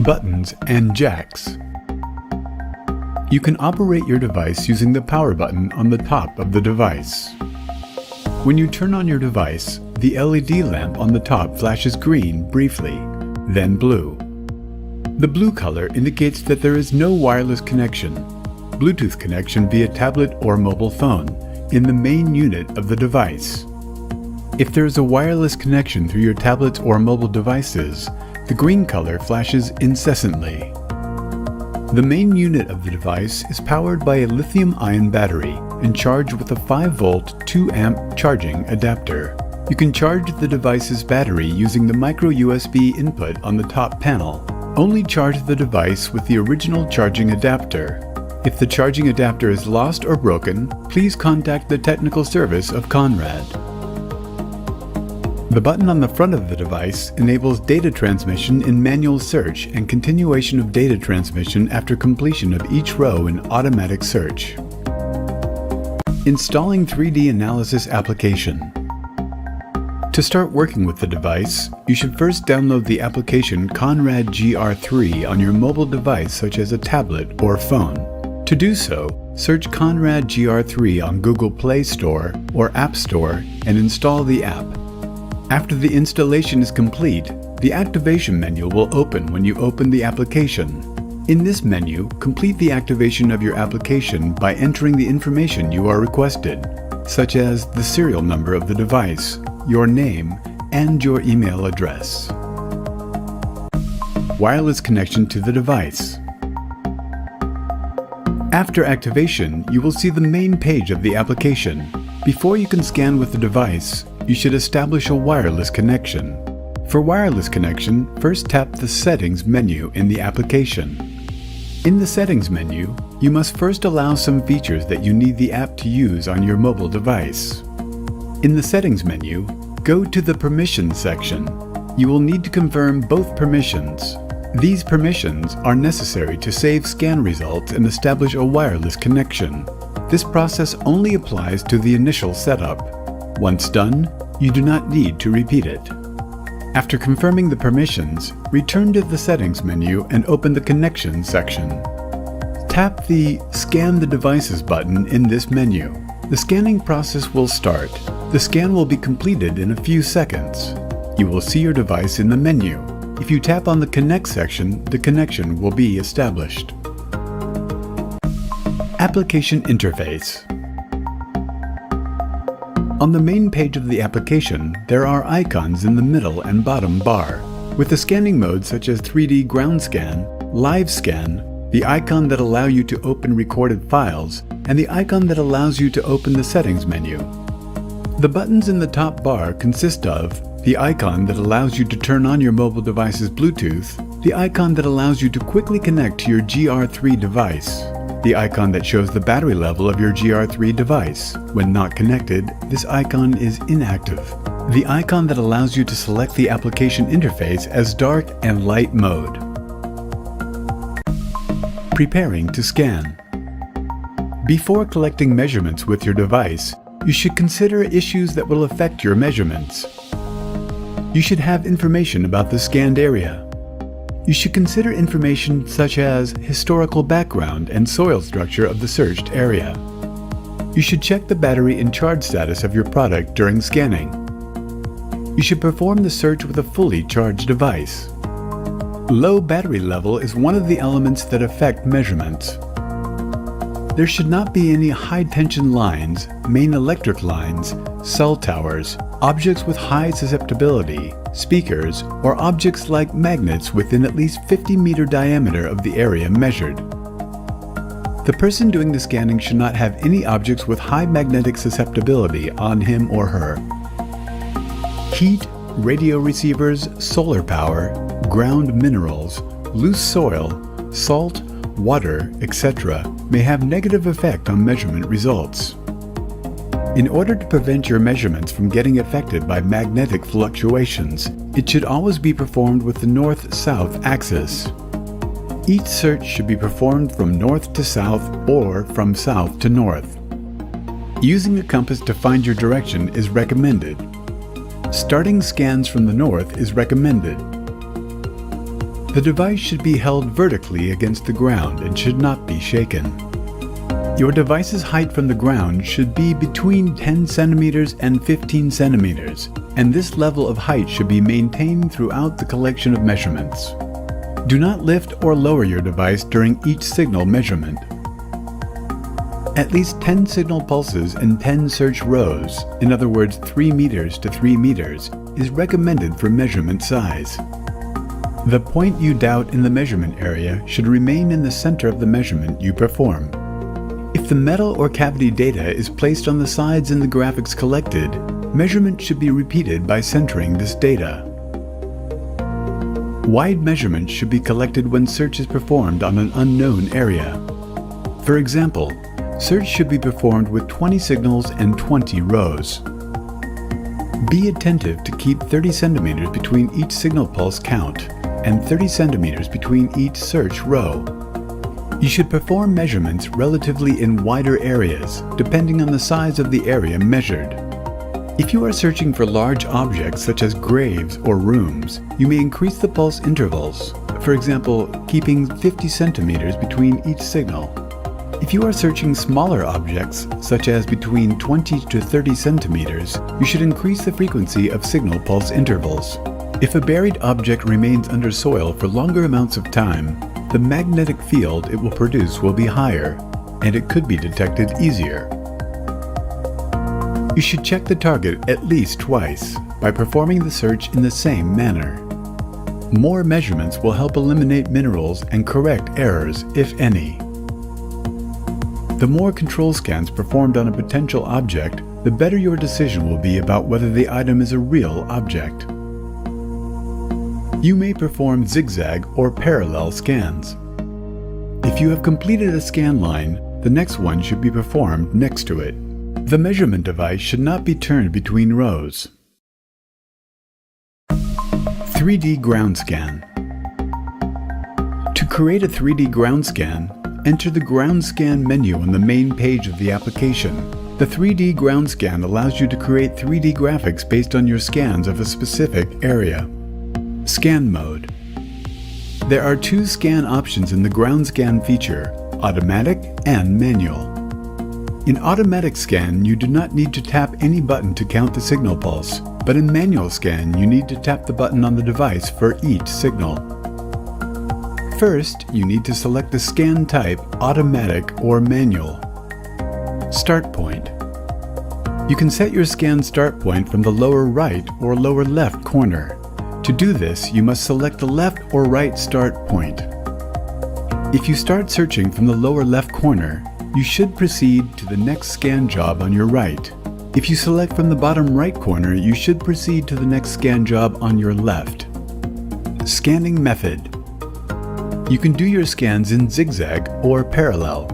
Buttons and jacks. You can operate your device using the power button on the top of the device. When you turn on your device, the LED lamp on the top flashes green briefly, then blue. The blue color indicates that there is no wireless connection, Bluetooth connection via tablet or mobile phone, in the main unit of the device. If there is a wireless connection through your tablets or mobile devices, the green color flashes incessantly. The main unit of the device is powered by a lithium-ion battery and charged with a 5-volt 2-amp charging adapter. You can charge the device's battery using the micro USB input on the top panel. Only charge the device with the original charging adapter. If the charging adapter is lost or broken, please contact the technical service of Conrad. The button on the front of the device enables data transmission in manual search and continuation of data transmission after completion of each row in automatic search. Installing 3D analysis application. To start working with the device, you should first download the application Conrad GR3 on your mobile device such as a tablet or phone. To do so, search Conrad GR3 on Google Play Store or App Store and install the app. After the installation is complete, the activation menu will open when you open the application. In this menu, complete the activation of your application by entering the information you are requested, such as the serial number of the device, your name, and your email address. Wireless connection to the device. After activation, you will see the main page of the application. Before you can scan with the device, you should establish a wireless connection. For wireless connection, first tap the Settings menu in the application. In the Settings menu, you must first allow some features that you need the app to use on your mobile device. In the Settings menu, go to the Permissions section. You will need to confirm both permissions. These permissions are necessary to save scan results and establish a wireless connection. This process only applies to the initial setup. Once done, you do not need to repeat it. After confirming the permissions, return to the Settings menu and open the Connections section. Tap the Scan the Devices button in this menu. The scanning process will start. The scan will be completed in a few seconds. You will see your device in the menu. If you tap on the Connect section, the connection will be established. Application Interface. On the main page of the application, there are icons in the middle and bottom bar. With the scanning modes such as 3D ground scan, live scan, the icon that allow you to open recorded files, and the icon that allows you to open the Settings menu. The buttons in the top bar consist of the icon that allows you to turn on your mobile device's Bluetooth, the icon that allows you to quickly connect to your GR3 device, the icon that shows the battery level of your GR3 device. When not connected, this icon is inactive. The icon that allows you to select the application interface as dark and light mode. Preparing to scan. Before collecting measurements with your device, you should consider issues that will affect your measurements. You should have information about the scanned area. You should consider information such as historical background and soil structure of the searched area. You should check the battery and charge status of your product during scanning. You should perform the search with a fully charged device. Low battery level is one of the elements that affect measurements. There should not be any high-tension lines, main electric lines, cell towers, objects with high susceptibility, speakers, or objects like magnets within at least 50-meter diameter of the area measured. The person doing the scanning should not have any objects with high magnetic susceptibility on him or her. Heat, radio receivers, solar power, ground minerals, loose soil, salt, water, etc. may have negative effect on measurement results. In order to prevent your measurements from getting affected by magnetic fluctuations, it should always be performed with the north-south axis. Each search should be performed from north to south or from south to north. Using a compass to find your direction is recommended. Starting scans from the north is recommended. The device should be held vertically against the ground and should not be shaken. Your device's height from the ground should be between 10 centimeters and 15 centimeters, and this level of height should be maintained throughout the collection of measurements. Do not lift or lower your device during each signal measurement. At least 10 signal pulses and 10 search rows, in other words 3 meters to 3 meters, is recommended for measurement size. The point you doubt in the measurement area should remain in the center of the measurement you perform. If the metal or cavity data is placed on the sides in the graphics collected, measurement should be repeated by centering this data. Wide measurements should be collected when search is performed on an unknown area. For example, search should be performed with 20 signals and 20 rows. Be attentive to keep 30 centimeters between each signal pulse count and 30 centimeters between each search row. You should perform measurements relatively in wider areas, depending on the size of the area measured. If you are searching for large objects such as graves or rooms, you may increase the pulse intervals, for example, keeping 50 centimeters between each signal. If you are searching smaller objects, such as between 20 to 30 centimeters, you should increase the frequency of signal pulse intervals. If a buried object remains under soil for longer amounts of time, the magnetic field it will produce will be higher, and it could be detected easier. You should check the target at least twice by performing the search in the same manner. More measurements will help eliminate minerals and correct errors, if any. The more control scans performed on a potential object, the better your decision will be about whether the item is a real object. You may perform zigzag or parallel scans. If you have completed a scan line, the next one should be performed next to it. The measurement device should not be turned between rows. 3D ground scan. To create a 3D ground scan, enter the ground scan menu on the main page of the application. The 3D ground scan allows you to create 3D graphics based on your scans of a specific area. Scan mode. There are two scan options in the ground scan feature, automatic and manual. In automatic scan, you do not need to tap any button to count the signal pulse, but in manual scan, you need to tap the button on the device for each signal. First, you need to select the scan type, automatic or manual. Start point. You can set your scan start point from the lower right or lower left corner. To do this, you must select the left or right start point. If you start searching from the lower left corner, you should proceed to the next scan job on your right. If you select from the bottom right corner, you should proceed to the next scan job on your left. Scanning method. You can do your scans in zigzag or parallel.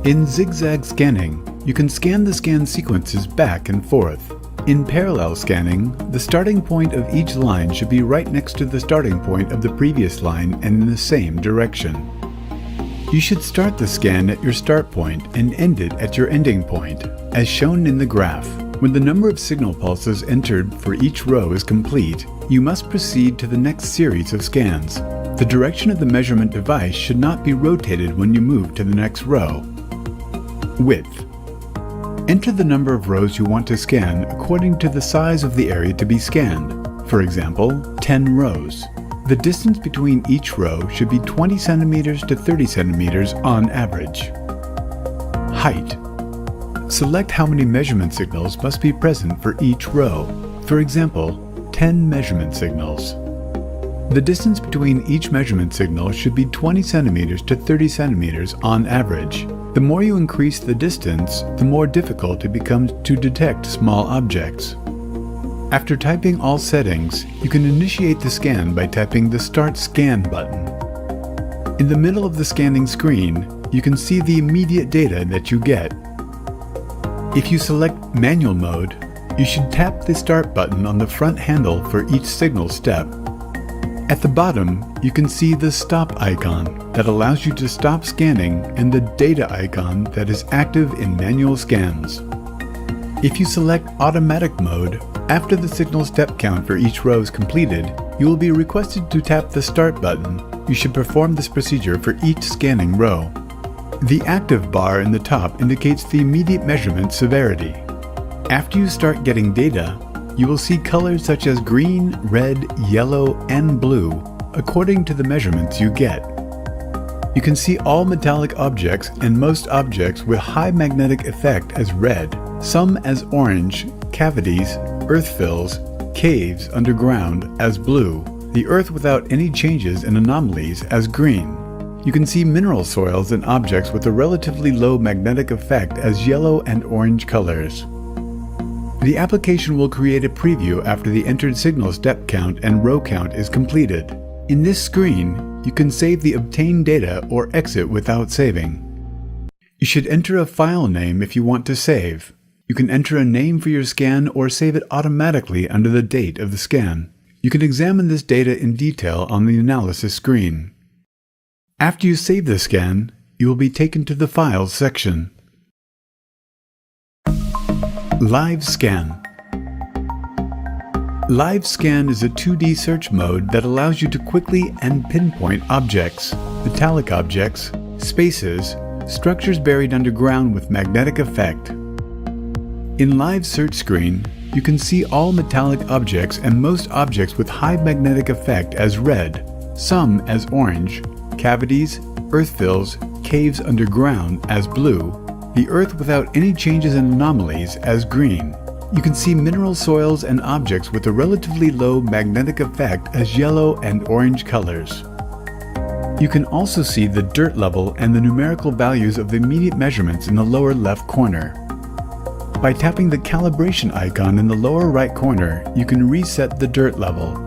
In zigzag scanning, you can scan the scan sequences back and forth. In parallel scanning, the starting point of each line should be right next to the starting point of the previous line and in the same direction. You should start the scan at your start point and end it at your ending point, as shown in the graph. When the number of signal pulses entered for each row is complete, you must proceed to the next series of scans. The direction of the measurement device should not be rotated when you move to the next row. Width. Enter the number of rows you want to scan according to the size of the area to be scanned. For example, 10 rows. The distance between each row should be 20 centimeters to 30 centimeters on average. Height. Select how many measurement signals must be present for each row. For example, 10 measurement signals. The distance between each measurement signal should be 20 centimeters to 30 centimeters on average. The more you increase the distance, the more difficult it becomes to detect small objects. After typing all settings, you can initiate the scan by tapping the Start Scan button. In the middle of the scanning screen, you can see the immediate data that you get. If you select Manual Mode, you should tap the Start button on the front handle for each signal step. At the bottom, you can see the Stop icon that allows you to stop scanning and the Data icon that is active in manual scans. If you select Automatic Mode, after the signal step count for each row is completed, You will be requested to tap the Start button. You should perform this procedure for each scanning row. The active bar in the top indicates the immediate measurement severity. After you start getting data, you will see colors such as green, red, yellow, and blue, according to the measurements you get. You can see all metallic objects and most objects with high magnetic effect as red, some as orange, cavities, earth fills, caves underground as blue, the earth without any changes and anomalies as green. You can see mineral soils and objects with a relatively low magnetic effect as yellow and orange colors. The application will create a preview after the entered signal step count and row count is completed. In this screen, you can save the obtained data or exit without saving. You should enter a file name if you want to save. You can enter a name for your scan or save it automatically under the date of the scan. You can examine this data in detail on the analysis screen. After you save the scan, you will be taken to the Files section. Live Scan. Live Scan is a 2D search mode that allows you to quickly and pinpoint objects, metallic objects, spaces, structures buried underground with magnetic effect. In Live Search Screen, you can see all metallic objects and most objects with high magnetic effect as red, some as orange, cavities, earth fills, caves underground as blue, the earth without any changes and anomalies as green. You can see mineral soils and objects with a relatively low magnetic effect as yellow and orange colors. You can also see the dirt level and the numerical values of the immediate measurements in the lower left corner. By tapping the calibration icon in the lower right corner, you can reset the dirt level.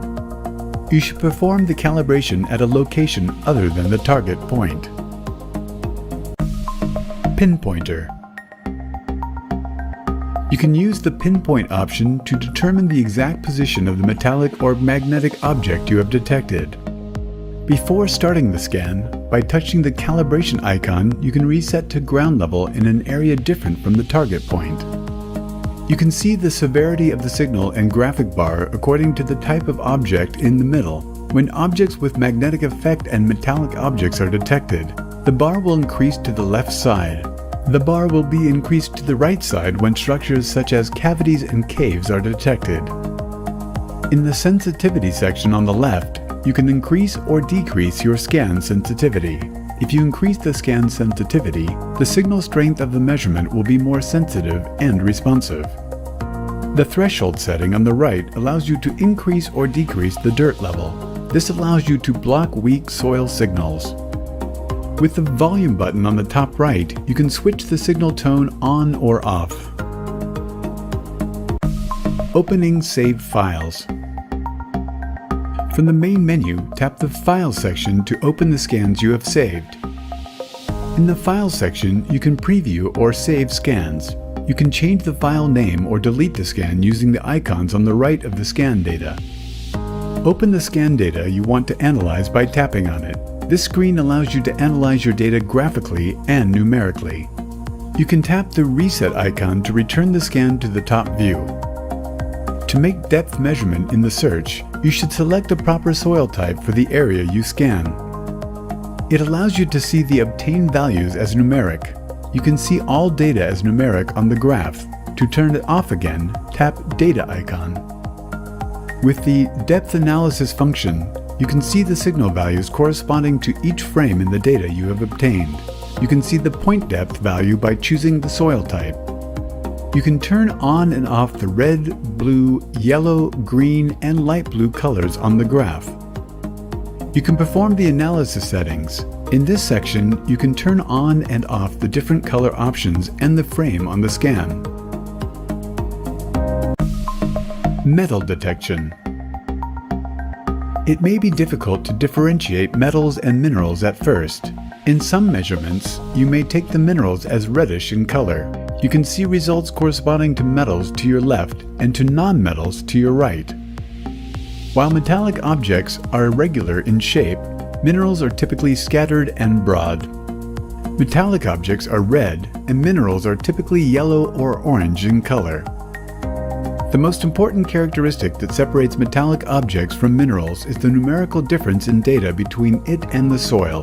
You should perform the calibration at a location other than the target point. Pinpointer. You can use the pinpoint option to determine the exact position of the metallic or magnetic object you have detected. Before starting the scan, by touching the calibration icon, you can reset to ground level in an area different from the target point. You can see the severity of the signal and graphic bar according to the type of object in the middle. When objects with magnetic effect and metallic objects are detected, the bar will increase to the left side. The bar will be increased to the right side when structures such as cavities and caves are detected. In the sensitivity section on the left, you can increase or decrease your scan sensitivity. If you increase the scan sensitivity, the signal strength of the measurement will be more sensitive and responsive. The threshold setting on the right allows you to increase or decrease the dirt level. This allows you to block weak soil signals. With the volume button on the top right, you can switch the signal tone on or off. Opening saved files. From the main menu, tap the File section to open the scans you have saved. In the File section, you can preview or save scans. You can change the file name or delete the scan using the icons on the right of the scan data. Open the scan data you want to analyze by tapping on it. This screen allows you to analyze your data graphically and numerically. You can tap the Reset icon to return the scan to the top view. To make depth measurement in the search, you should select a proper soil type for the area you scan. It allows you to see the obtained values as numeric. You can see all data as numeric on the graph. To turn it off again, tap Data icon. With the Depth Analysis function, you can see the signal values corresponding to each frame in the data you have obtained. You can see the point depth value by choosing the soil type. You can turn on and off the red, blue, yellow, green, and light blue colors on the graph. You can perform the analysis settings. In this section, you can turn on and off the different color options and the frame on the scan. Metal detection. It may be difficult to differentiate metals and minerals at first. In some measurements, you may take the minerals as reddish in color. You can see results corresponding to metals to your left and to non-metals to your right. While metallic objects are irregular in shape, minerals are typically scattered and broad. Metallic objects are red and minerals are typically yellow or orange in color. The most important characteristic that separates metallic objects from minerals is the numerical difference in data between it and the soil.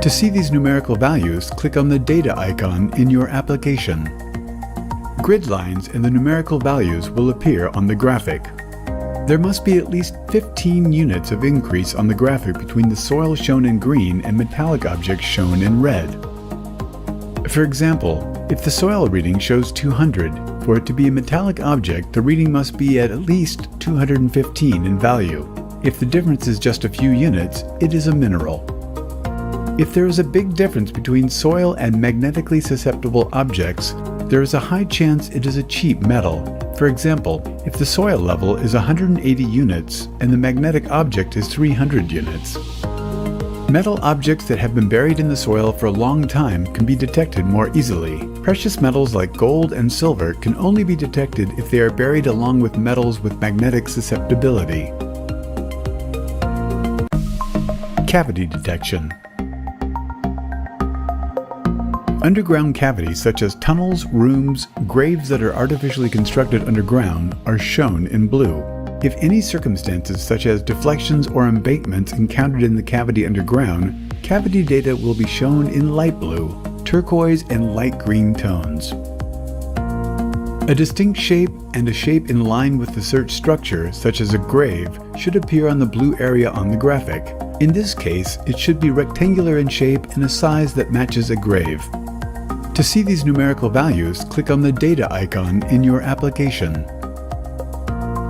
To see these numerical values, click on the data icon in your application. Grid lines and the numerical values will appear on the graphic. There must be at least 15 units of increase on the graphic between the soil shown in green and metallic objects shown in red. For example, if the soil reading shows 200, for it to be a metallic object, the reading must be at least 215 in value. If the difference is just a few units, it is a mineral. If there is a big difference between soil and magnetically susceptible objects, there is a high chance it is a cheap metal. For example, if the soil level is 180 units and the magnetic object is 300 units. Metal objects that have been buried in the soil for a long time can be detected more easily. Precious metals like gold and silver can only be detected if they are buried along with metals with magnetic susceptibility. Cavity detection. Underground cavities such as tunnels, rooms, graves that are artificially constructed underground are shown in blue. If any circumstances such as deflections or embankments encountered in the cavity underground, cavity data will be shown in light blue, turquoise, and light green tones. A distinct shape and a shape in line with the search structure, such as a grave, should appear on the blue area on the graphic. In this case, it should be rectangular in shape and a size that matches a grave. To see these numerical values, click on the data icon in your application.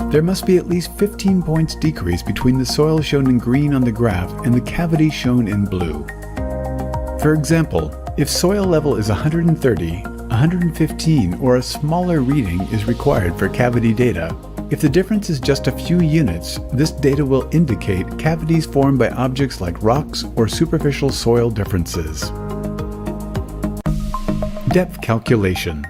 There must be at least 15 points decrease between the soil shown in green on the graph and the cavity shown in blue. For example, if soil level is 130, 115 or a smaller reading is required for cavity data. If the difference is just a few units, this data will indicate cavities formed by objects like rocks or superficial soil differences. Depth calculation.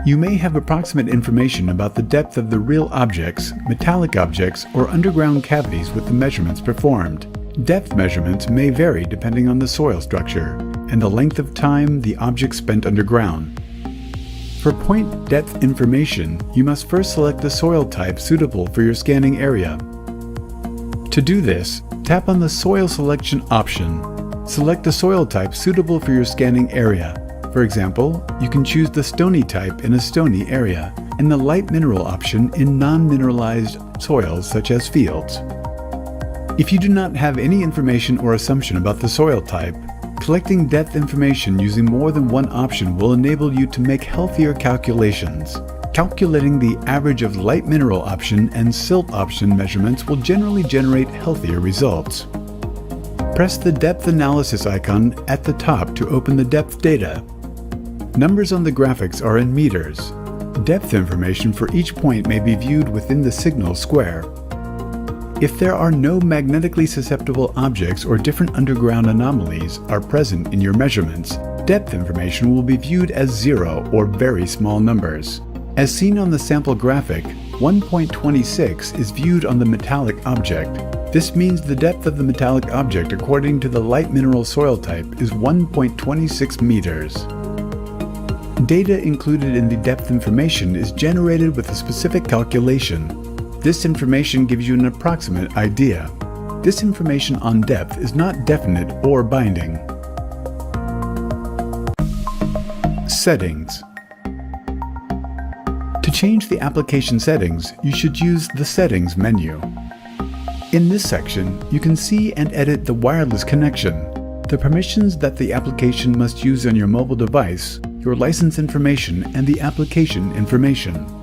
You may have approximate information about the depth of the real objects, metallic objects, or underground cavities with the measurements performed. Depth measurements may vary depending on the soil structure and the length of time the object spent underground. For point depth information, you must first select the soil type suitable for your scanning area. To do this, tap on the Soil Selection option. Select the soil type suitable for your scanning area. For example, you can choose the stony type in a stony area, and the light mineral option in non-mineralized soils such as fields. If you do not have any information or assumption about the soil type, collecting depth information using more than one option will enable you to make healthier calculations. Calculating the average of light mineral option and silt option measurements will generally generate healthier results. Press the depth analysis icon at the top to open the depth data. Numbers on the graphics are in meters. Depth information for each point may be viewed within the signal square. If there are no magnetically susceptible objects or different underground anomalies are present in your measurements, depth information will be viewed as 0 or very small numbers. As seen on the sample graphic, 1.26 is viewed on the metallic object. This means the depth of the metallic object according to the light mineral soil type is 1.26 meters. Data included in the depth information is generated with a specific calculation. This information gives you an approximate idea. This information on depth is not definite or binding. Settings. To change the application settings, you should use the Settings menu. In this section, you can see and edit the wireless connection, the permissions that the application must use on your mobile device, your license information, and the application information.